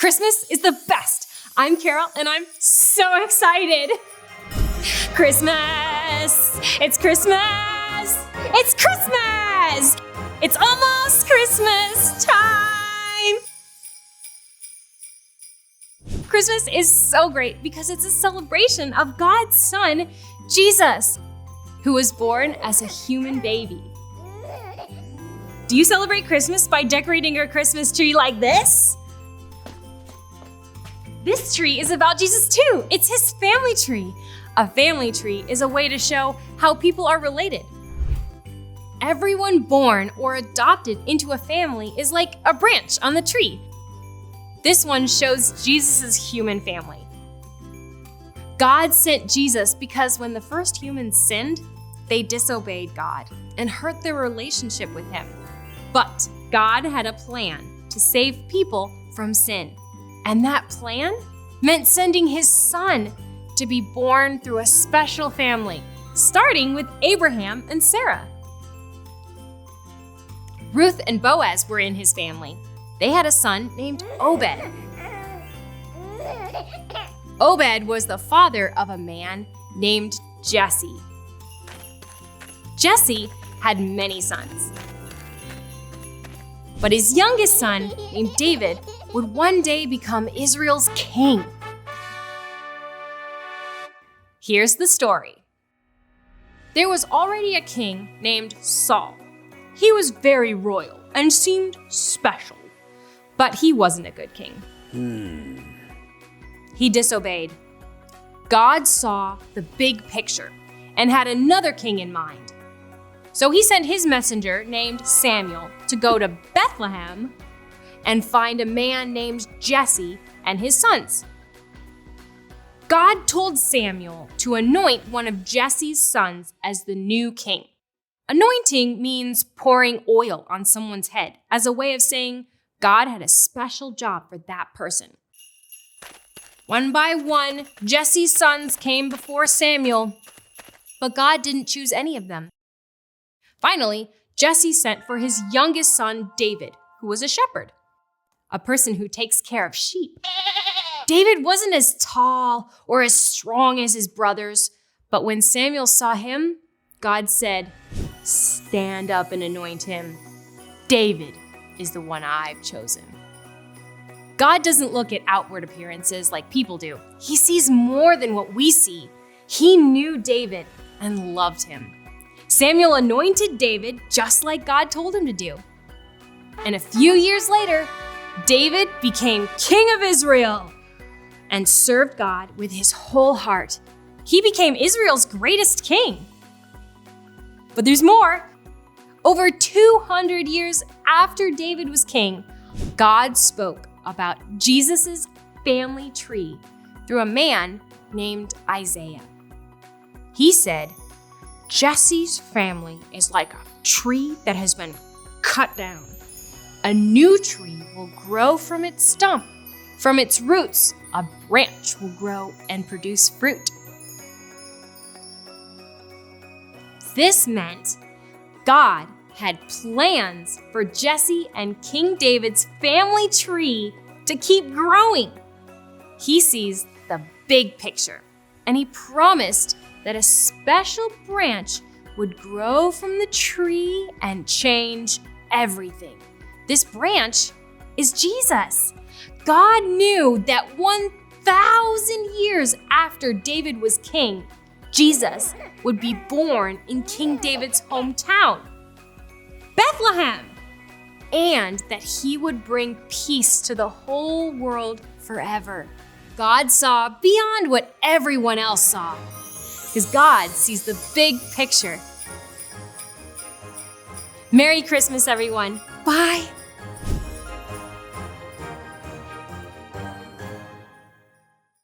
Christmas is the best. I'm Carol, and I'm so excited. Christmas! It's Christmas! It's Christmas! It's almost Christmas time! Christmas is so great because it's a celebration of God's Son, Jesus, who was born as a human baby. Do you celebrate Christmas by decorating your Christmas tree like this? This tree is about Jesus too. It's his family tree. A family tree is a way to show how people are related. Everyone born or adopted into a family is like a branch on the tree. This one shows Jesus' human family. God sent Jesus because when the first humans sinned, they disobeyed God and hurt their relationship with him. But God had a plan to save people from sin. And that plan meant sending his son to be born through a special family, starting with Abraham and Sarah. Ruth and Boaz were in his family. They had a son named Obed. Obed was the father of a man named Jesse. Jesse had many sons. But his youngest son, named David, would one day become Israel's king. Here's the story. There was already a king named Saul. He was very royal and seemed special, but he wasn't a good king. He disobeyed. God saw the big picture and had another king in mind. So he sent his messenger named Samuel to go to Bethlehem and find a man named Jesse and his sons. God told Samuel to anoint one of Jesse's sons as the new king. Anointing means pouring oil on someone's head as a way of saying God had a special job for that person. One by one, Jesse's sons came before Samuel, but God didn't choose any of them. Finally, Jesse sent for his youngest son, David, who was a shepherd, a person who takes care of sheep. David wasn't as tall or as strong as his brothers, but when Samuel saw him, God said, "Stand up and anoint him. David is the one I've chosen." God doesn't look at outward appearances like people do. He sees more than what we see. He knew David and loved him. Samuel anointed David just like God told him to do. And a few years later, David became king of Israel and served God with his whole heart. He became Israel's greatest king. But there's more. Over 200 years after David was king, God spoke about Jesus' family tree through a man named Isaiah. He said, "Jesse's family is like a tree that has been cut down. A new tree will grow from its stump. From its roots, a branch will grow and produce fruit." This meant God had plans for Jesse and King David's family tree to keep growing. He sees the big picture, and he promised that a special branch would grow from the tree and change everything. This branch is Jesus. God knew that 1,000 years after David was king, Jesus would be born in King David's hometown, Bethlehem, and that he would bring peace to the whole world forever. God saw beyond what everyone else saw, because God sees the big picture. Merry Christmas, everyone. Bye.